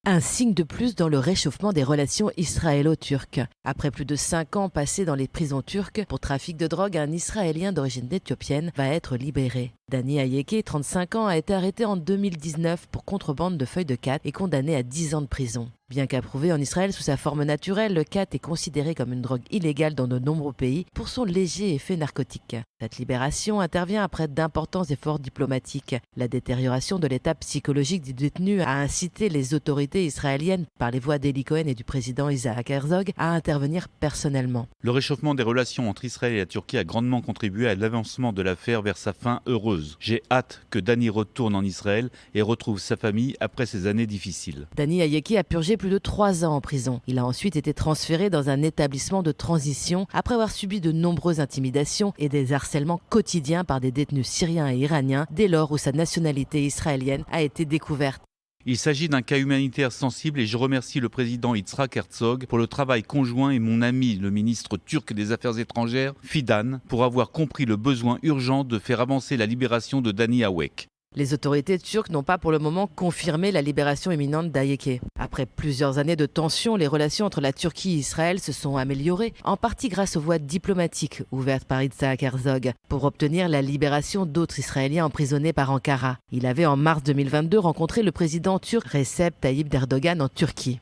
Un signe de plus dans le réchauffement des relations israélo-turques. Après plus de 5 ans passés dans les prisons turques pour trafic de drogue, un Israélien d'origine éthiopienne va être libéré. Dani Ayeke, 35 ans, a été arrêté en 2019 pour contrebande de feuilles de khat et condamné à 10 ans de prison. Bien qu'approuvé en Israël sous sa forme naturelle, le khat est considéré comme une drogue illégale dans de nombreux pays pour son léger effet narcotique. Cette libération intervient après d'importants efforts diplomatiques. La détérioration de l'état psychologique du détenu a incité les autorités israéliennes, par les voix d'Eli Cohen et du président Isaac Herzog, à intervenir personnellement. Le réchauffement des relations entre Israël et la Turquie a grandement contribué à l'avancement de l'affaire vers sa fin heureuse. J'ai hâte que Dani retourne en Israël et retrouve sa famille après ces années difficiles. Dani Ayeke a purgé plus de 3 ans en prison. Il a ensuite été transféré dans un établissement de transition après avoir subi de nombreuses intimidations et des harcèlements quotidiens par des détenus syriens et iraniens dès lors où sa nationalité israélienne a été découverte. Il s'agit d'un cas humanitaire sensible et je remercie le président Yitzhak Herzog pour le travail conjoint et mon ami, le ministre turc des Affaires étrangères, Fidan, pour avoir compris le besoin urgent de faire avancer la libération de Dani Awek. Les autorités turques n'ont pas pour le moment confirmé la libération imminente d'Ayeke. Après plusieurs années de tensions, les relations entre la Turquie et Israël se sont améliorées, en partie grâce aux voies diplomatiques ouvertes par Yitzhak Herzog pour obtenir la libération d'autres Israéliens emprisonnés par Ankara. Il avait en mars 2022 rencontré le président turc Recep Tayyip Erdogan en Turquie.